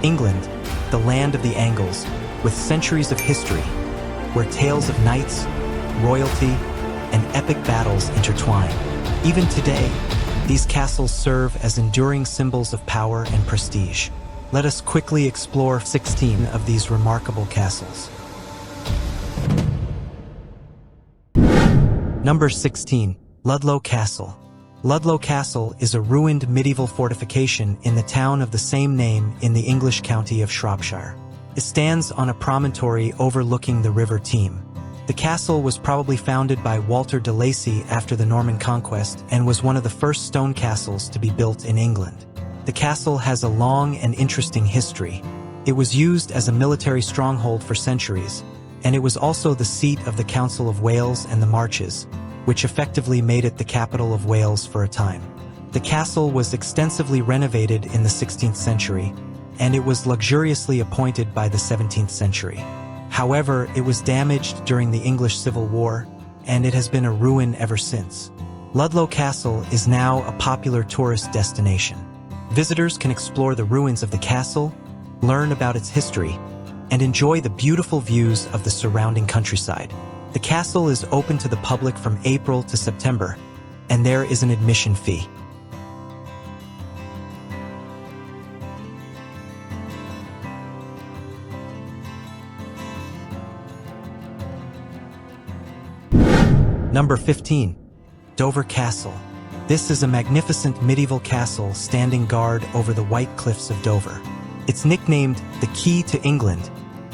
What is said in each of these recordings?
England, the land of the Angles, with centuries of history, where tales of knights, royalty, and epic battles intertwine. Even today, these castles serve as enduring symbols of power and prestige. Let us quickly explore 16 of these remarkable castles. Number 16. Ludlow Castle. Ludlow Castle is a ruined medieval fortification in the town of the same name in the English county of Shropshire. It stands on a promontory overlooking the River Teme. The castle was probably founded by Walter de Lacy after the Norman conquest and was one of the first stone castles to be built in England. The castle has a long and interesting history. It was used as a military stronghold for centuries, and it was also the seat of the Council of Wales and the Marches, which effectively made it the capital of Wales for a time. The castle was extensively renovated in the 16th century, and it was luxuriously appointed by the 17th century. However, it was damaged during the English Civil War, and it has been a ruin ever since. Ludlow Castle is now a popular tourist destination. Visitors can explore the ruins of the castle, learn about its history, and enjoy the beautiful views of the surrounding countryside. The castle is open to the public from April to September, and there is an admission fee. Number 15. Dover Castle. This is a magnificent medieval castle standing guard over the White Cliffs of Dover. It's nicknamed the Key to England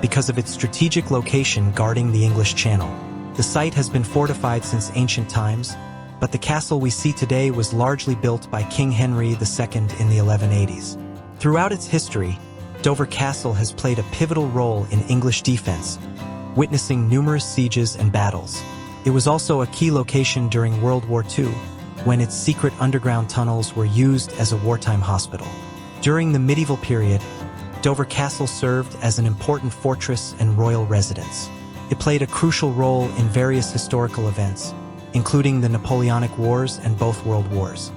because of its strategic location guarding the English Channel. The site has been fortified since ancient times, but the castle we see today was largely built by King Henry II in the 1180s. Throughout its history, Dover Castle has played a pivotal role in English defense, witnessing numerous sieges and battles. It was also a key location during World War II, when its secret underground tunnels were used as a wartime hospital. During the medieval period, Dover Castle served as an important fortress and royal residence. It played a crucial role in various historical events, including the Napoleonic Wars and both World Wars.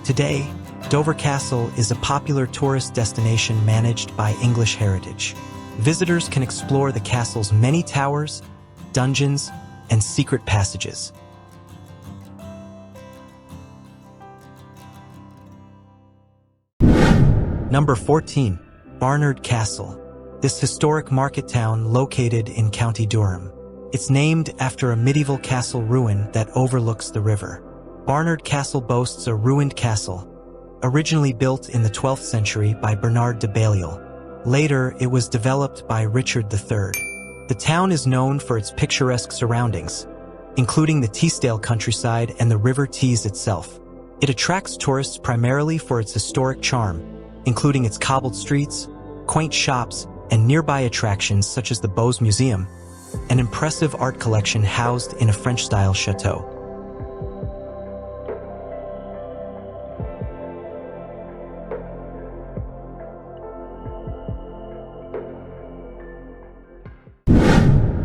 Today, Dover Castle is a popular tourist destination managed by English Heritage. Visitors can explore the castle's many towers, dungeons, and secret passages. Number 14. Barnard Castle. This historic market town located in County Durham. It's named after a medieval castle ruin that overlooks the river. Barnard Castle boasts a ruined castle, originally built in the 12th century by Bernard de Balliol. Later, it was developed by Richard III. The town is known for its picturesque surroundings, including the Teesdale countryside and the River Tees itself. It attracts tourists primarily for its historic charm, including its cobbled streets, quaint shops, and nearby attractions such as the Beaux Museum, an impressive art collection housed in a French-style chateau.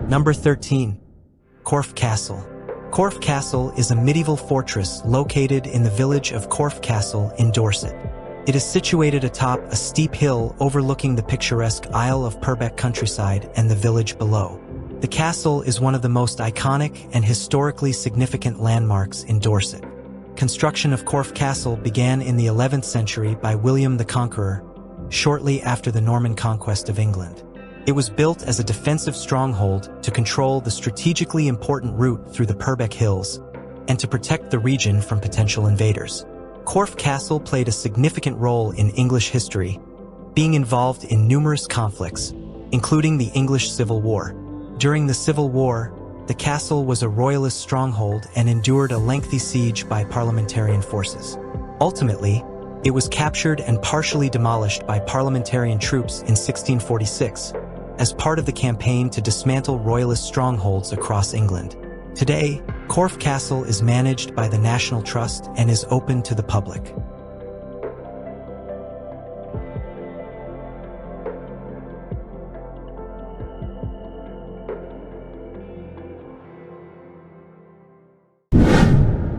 Number 13. Corfe Castle. Corfe Castle is a medieval fortress located in the village of Corfe Castle in Dorset. It is situated atop a steep hill overlooking the picturesque Isle of Purbeck countryside and the village below. The castle is one of the most iconic and historically significant landmarks in Dorset. Construction of Corfe Castle began in the 11th century by William the Conqueror, shortly after the Norman conquest of England. It was built as a defensive stronghold to control the strategically important route through the Purbeck Hills and to protect the region from potential invaders. Corfe Castle played a significant role in English history, being involved in numerous conflicts, including the English Civil War. During the Civil War, the castle was a royalist stronghold and endured a lengthy siege by parliamentarian forces. Ultimately, it was captured and partially demolished by parliamentarian troops in 1646, as part of the campaign to dismantle royalist strongholds across England. Today, Corfe Castle is managed by the National Trust and is open to the public.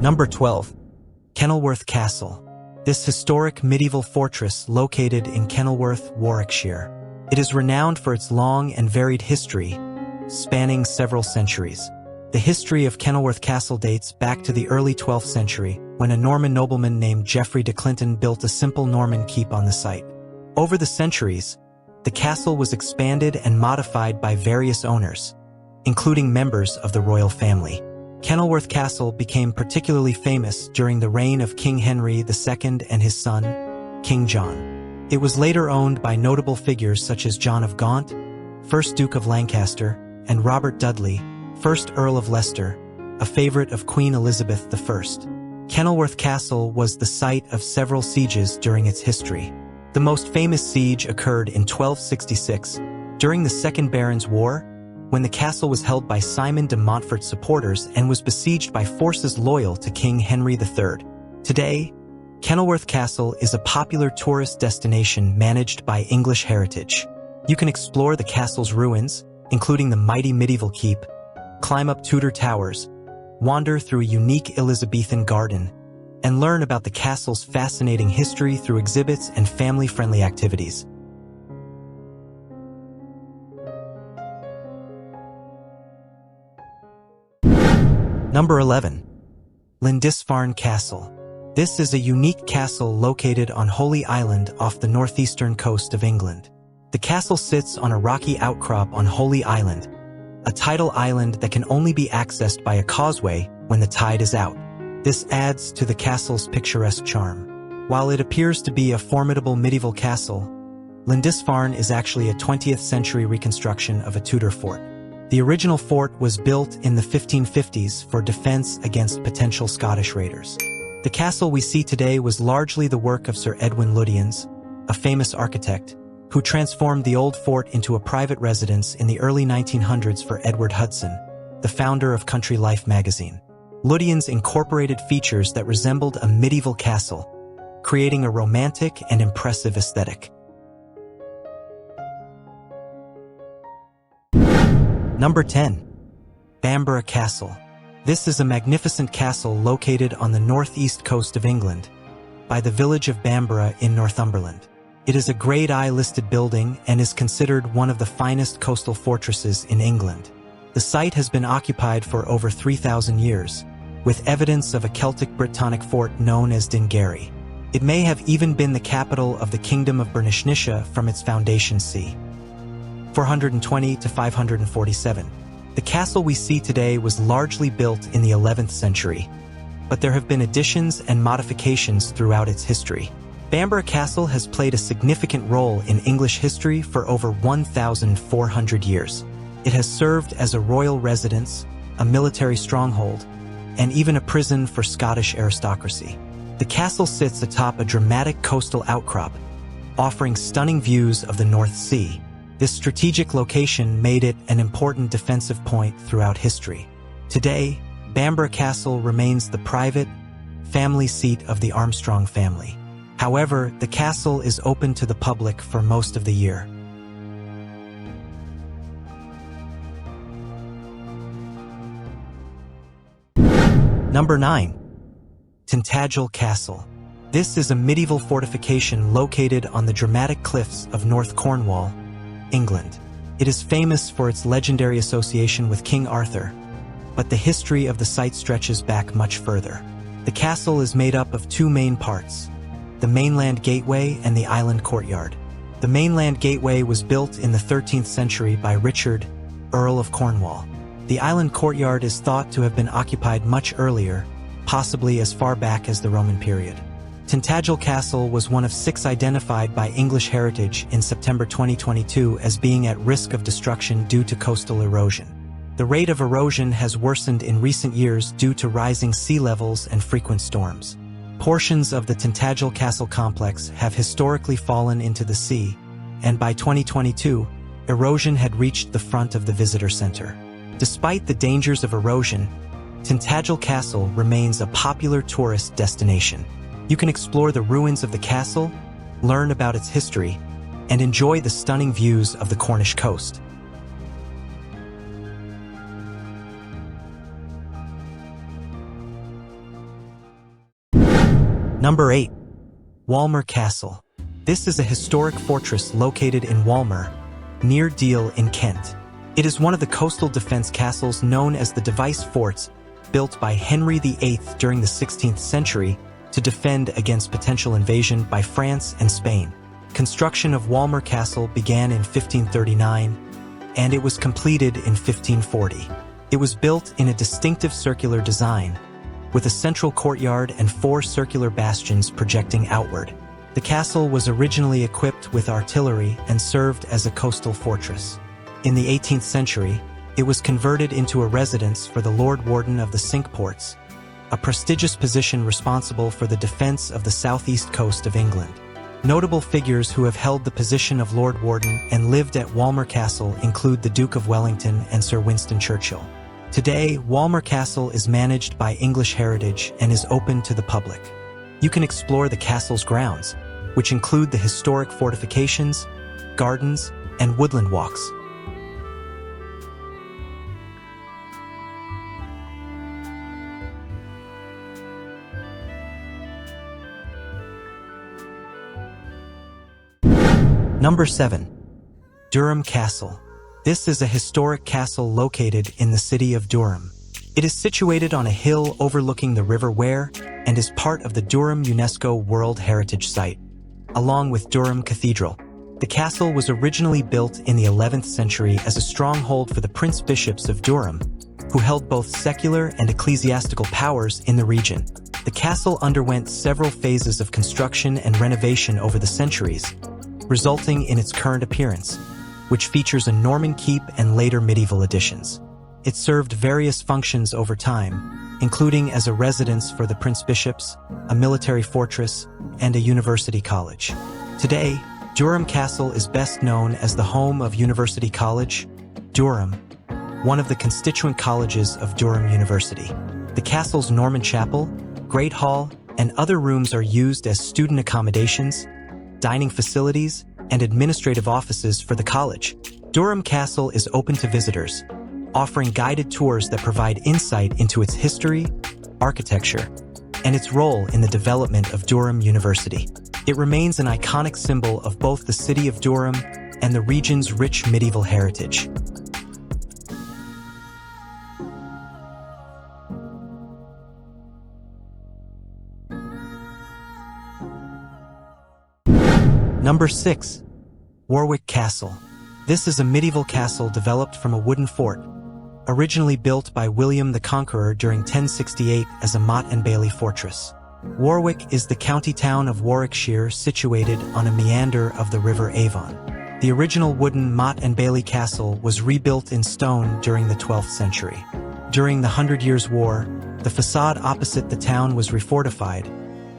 Number 12. Kenilworth Castle. This historic medieval fortress located in Kenilworth, Warwickshire. It is renowned for its long and varied history, spanning several centuries. The history of Kenilworth Castle dates back to the early 12th century, when a Norman nobleman named Geoffrey de Clinton built a simple Norman keep on the site. Over the centuries, the castle was expanded and modified by various owners, including members of the royal family. Kenilworth Castle became particularly famous during the reign of King Henry II and his son, King John. It was later owned by notable figures such as John of Gaunt, 1st Duke of Lancaster, and Robert Dudley, 1st Earl of Leicester, a favorite of Queen Elizabeth I. Kenilworth Castle was the site of several sieges during its history. The most famous siege occurred in 1266, during the Second Barons' War, when the castle was held by Simon de Montfort's supporters and was besieged by forces loyal to King Henry III. Today, Kenilworth Castle is a popular tourist destination managed by English Heritage. You can explore the castle's ruins, including the mighty medieval keep, climb up Tudor towers, wander through a unique Elizabethan garden, and learn about the castle's fascinating history through exhibits and family-friendly activities. Number 11. Lindisfarne Castle. This is a unique castle located on Holy Island off the northeastern coast of England. The castle sits on a rocky outcrop on Holy Island, a tidal island that can only be accessed by a causeway when the tide is out. This adds to the castle's picturesque charm. While it appears to be a formidable medieval castle, Lindisfarne is actually a 20th century reconstruction of a Tudor fort. The original fort was built in the 1550s for defense against potential Scottish raiders. The castle we see today was largely the work of Sir Edwin Lutyens, a famous architect, who transformed the old fort into a private residence in the early 1900s for Edward Hudson, the founder of Country Life magazine. Lutyens incorporated features that resembled a medieval castle, creating a romantic and impressive aesthetic. Number 10. Bamburgh Castle. This is a magnificent castle located on the northeast coast of England, by the village of Bamburgh in Northumberland. It is a Grade I listed building and is considered one of the finest coastal fortresses in England. The site has been occupied for over 3,000 years, with evidence of a Celtic Brittonic fort known as Dingarry. It may have even been the capital of the Kingdom of Bernicia from its foundation c. 420 to 547. The castle we see today was largely built in the 11th century, but there have been additions and modifications throughout its history. Bamburgh Castle has played a significant role in English history for over 1,400 years. It has served as a royal residence, a military stronghold, and even a prison for Scottish aristocracy. The castle sits atop a dramatic coastal outcrop, offering stunning views of the North Sea. This strategic location made it an important defensive point throughout history. Today, Bamburgh Castle remains the private, family seat of the Armstrong family. However, the castle is open to the public for most of the year. Number 9. Tintagel Castle. This is a medieval fortification located on the dramatic cliffs of North Cornwall, England. It is famous for its legendary association with King Arthur, but the history of the site stretches back much further. The castle is made up of two main parts, the mainland gateway and the island courtyard. The mainland gateway was built in the 13th century by Richard, Earl of Cornwall. The island courtyard is thought to have been occupied much earlier, possibly as far back as the Roman period. Tintagel Castle was one of 6 identified by English Heritage in September 2022 as being at risk of destruction due to coastal erosion. The rate of erosion has worsened in recent years due to rising sea levels and frequent storms. Portions of the Tintagel Castle complex have historically fallen into the sea, and by 2022, erosion had reached the front of the visitor center. Despite the dangers of erosion, Tintagel Castle remains a popular tourist destination. You can explore the ruins of the castle, learn about its history, and enjoy the stunning views of the Cornish coast. Number 8. Walmer Castle. This is a historic fortress located in Walmer, near Deal in Kent. It is one of the coastal defense castles known as the Device Forts, built by Henry VIII during the 16th century to defend against potential invasion by France and Spain. Construction of Walmer Castle began in 1539, and it was completed in 1540. It was built in a distinctive circular design, with a central courtyard and 4 circular bastions projecting outward. The castle was originally equipped with artillery and served as a coastal fortress. In the 18th century, it was converted into a residence for the Lord Warden of the Cinque Ports, a prestigious position responsible for the defense of the southeast coast of England. Notable figures who have held the position of Lord Warden and lived at Walmer Castle include the Duke of Wellington and Sir Winston Churchill. Today, Walmer Castle is managed by English Heritage and is open to the public. You can explore the castle's grounds, which include the historic fortifications, gardens, and woodland walks. Number 7. Durham Castle. This is a historic castle located in the city of Durham. It is situated on a hill overlooking the River Wear and is part of the Durham UNESCO World Heritage Site, along with Durham Cathedral. The castle was originally built in the 11th century as a stronghold for the prince-bishops of Durham, who held both secular and ecclesiastical powers in the region. The castle underwent several phases of construction and renovation over the centuries, resulting in its current appearance, which features a Norman keep and later medieval additions. It served various functions over time, including as a residence for the prince-bishops, a military fortress, and a university college. Today, Durham Castle is best known as the home of University College, Durham, one of the constituent colleges of Durham University. The castle's Norman chapel, Great Hall, and other rooms are used as student accommodations, dining facilities, and administrative offices for the college. Durham Castle is open to visitors, offering guided tours that provide insight into its history, architecture, and its role in the development of Durham University. It remains an iconic symbol of both the city of Durham and the region's rich medieval heritage. Number 6. Warwick Castle. This is a medieval castle developed from a wooden fort, originally built by William the Conqueror during 1068 as a motte and bailey fortress. Warwick is the county town of Warwickshire situated on a meander of the River Avon. The original wooden motte and bailey castle was rebuilt in stone during the 12th century. During the 100 Years' War, the facade opposite the town was refortified,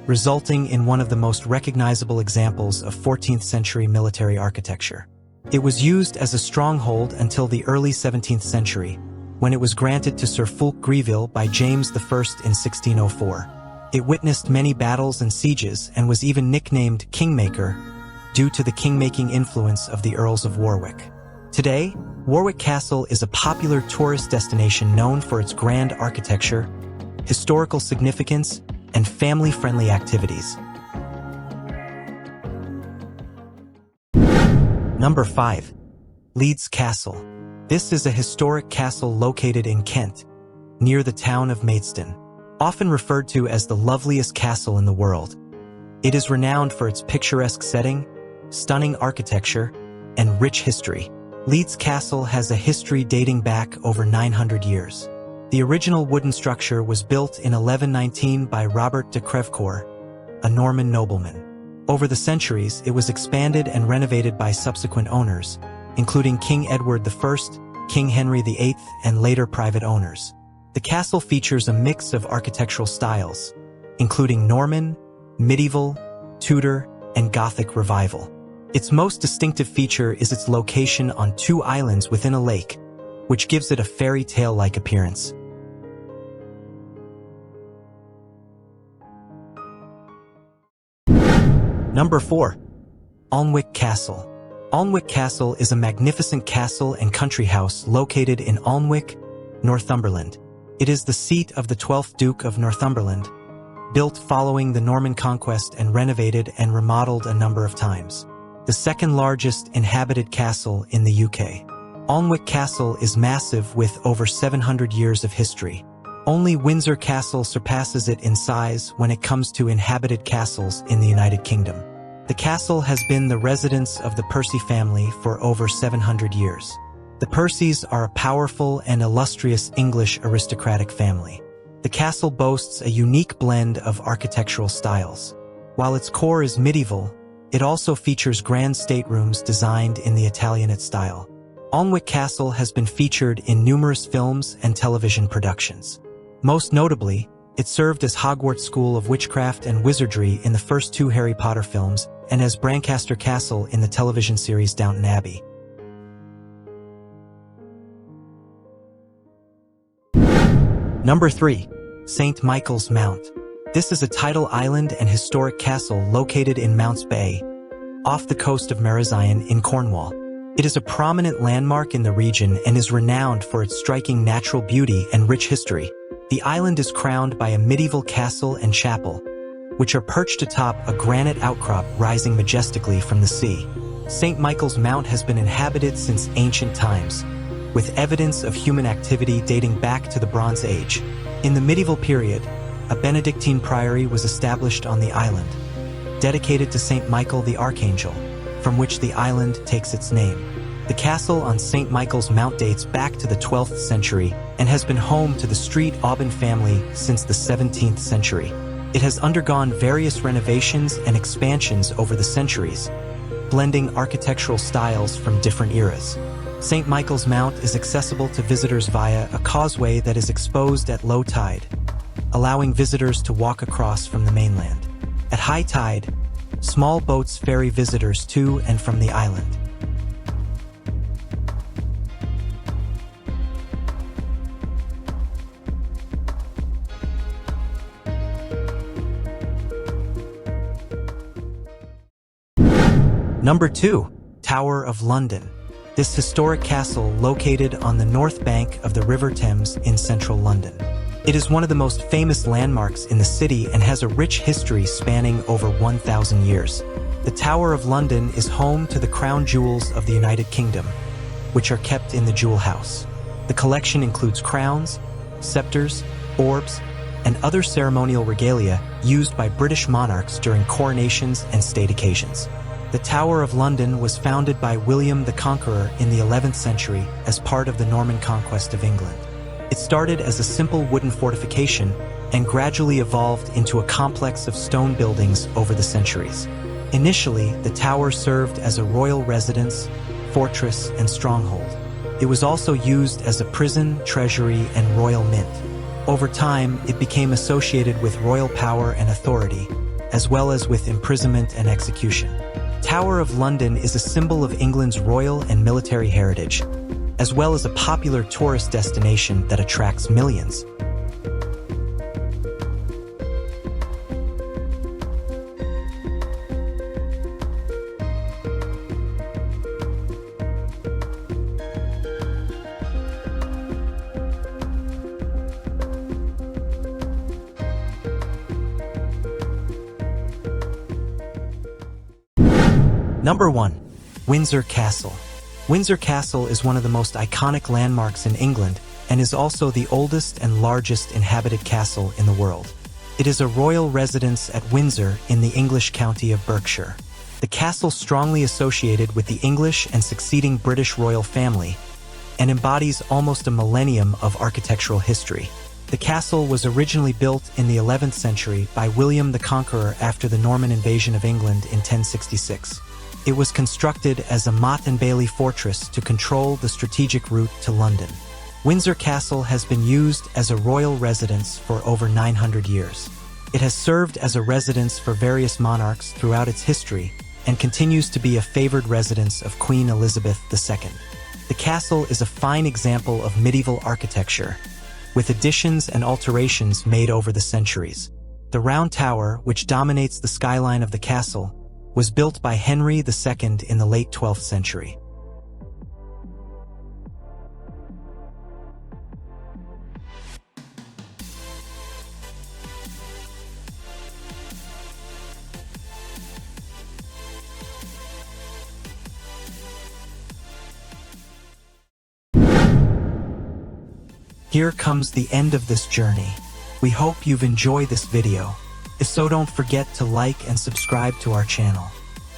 resulting in one of the most recognizable examples of 14th century military architecture. It was used as a stronghold until the early 17th century, when it was granted to Sir Fulk Greville by James I in 1604. It witnessed many battles and sieges and was even nicknamed Kingmaker due to the king-making influence of the Earls of Warwick. Today, Warwick Castle is a popular tourist destination known for its grand architecture, historical significance, and family-friendly activities. Number 5. Leeds Castle. This is a historic castle located in Kent, near the town of Maidstone. Often referred to as the loveliest castle in the world, it is renowned for its picturesque setting, stunning architecture, and rich history. Leeds Castle has a history dating back over 900 years. The original wooden structure was built in 1119 by Robert de Crevecoeur, a Norman nobleman. Over the centuries, it was expanded and renovated by subsequent owners, including King Edward I, King Henry VIII, and later private owners. The castle features a mix of architectural styles, including Norman, medieval, Tudor, and Gothic Revival. Its most distinctive feature is its location on 2 islands within a lake, which gives it a fairy tale-like appearance. Number 4. Alnwick Castle. Alnwick Castle is a magnificent castle and country house located in Alnwick, Northumberland. It is the seat of the 12th Duke of Northumberland, built following the Norman conquest and renovated and remodeled a number of times. The second largest inhabited castle in the UK. Alnwick Castle is massive with over 700 years of history. Only Windsor Castle surpasses it in size when it comes to inhabited castles in the United Kingdom. The castle has been the residence of the Percy family for over 700 years. The Percys are a powerful and illustrious English aristocratic family. The castle boasts a unique blend of architectural styles. While its core is medieval, it also features grand staterooms designed in the Italianate style. Alnwick Castle has been featured in numerous films and television productions. Most notably, it served as Hogwarts School of Witchcraft and Wizardry in the first 2 Harry Potter films and as Barnard Castle in the television series Downton Abbey. Number 3. St. Michael's Mount. This is a tidal island and historic castle located in Mounts Bay, off the coast of Marazion in Cornwall. It is a prominent landmark in the region and is renowned for its striking natural beauty and rich history. The island is crowned by a medieval castle and chapel, which are perched atop a granite outcrop rising majestically from the sea. St. Michael's Mount has been inhabited since ancient times, with evidence of human activity dating back to the Bronze Age. In the medieval period, a Benedictine priory was established on the island, dedicated to St. Michael the Archangel, from which the island takes its name. The castle on St. Michael's Mount dates back to the 12th century and has been home to the Street Aubin family since the 17th century. It has undergone various renovations and expansions over the centuries, blending architectural styles from different eras. St. Michael's Mount is accessible to visitors via a causeway that is exposed at low tide, allowing visitors to walk across from the mainland. At high tide, small boats ferry visitors to and from the island. Number 2. Tower of London. This historic castle located on the north bank of the River Thames in central London. It is one of the most famous landmarks in the city and has a rich history spanning over 1,000 years. The Tower of London is home to the crown jewels of the United Kingdom, which are kept in the Jewel House. The collection includes crowns, scepters, orbs, and other ceremonial regalia used by British monarchs during coronations and state occasions. The Tower of London was founded by William the Conqueror in the 11th century as part of the Norman conquest of England. It started as a simple wooden fortification and gradually evolved into a complex of stone buildings over the centuries. Initially, the tower served as a royal residence, fortress, and stronghold. It was also used as a prison, treasury, and royal mint. Over time, it became associated with royal power and authority, as well as with imprisonment and execution. Tower of London is a symbol of England's royal and military heritage, as well as a popular tourist destination that attracts millions. Number 1. Windsor Castle. Windsor Castle is one of the most iconic landmarks in England and is also the oldest and largest inhabited castle in the world. It is a royal residence at Windsor in the English county of Berkshire. The castle strongly associated with the English and succeeding British royal family and embodies almost a millennium of architectural history. The castle was originally built in the 11th century by William the Conqueror after the Norman invasion of England in 1066. It was constructed as a motte and bailey fortress to control the strategic route to London. Windsor Castle has been used as a royal residence for over 900 years. It has served as a residence for various monarchs throughout its history and continues to be a favored residence of Queen Elizabeth II. The castle is a fine example of medieval architecture, with additions and alterations made over the centuries. The round tower, which dominates the skyline of the castle, was built by Henry II in the late 12th century. Here comes the end of this journey. We hope you've enjoyed this video. If so, don't forget to like and subscribe to our channel.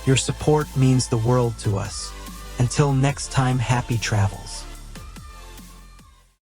Your support means the world to us. Until next time, happy travels.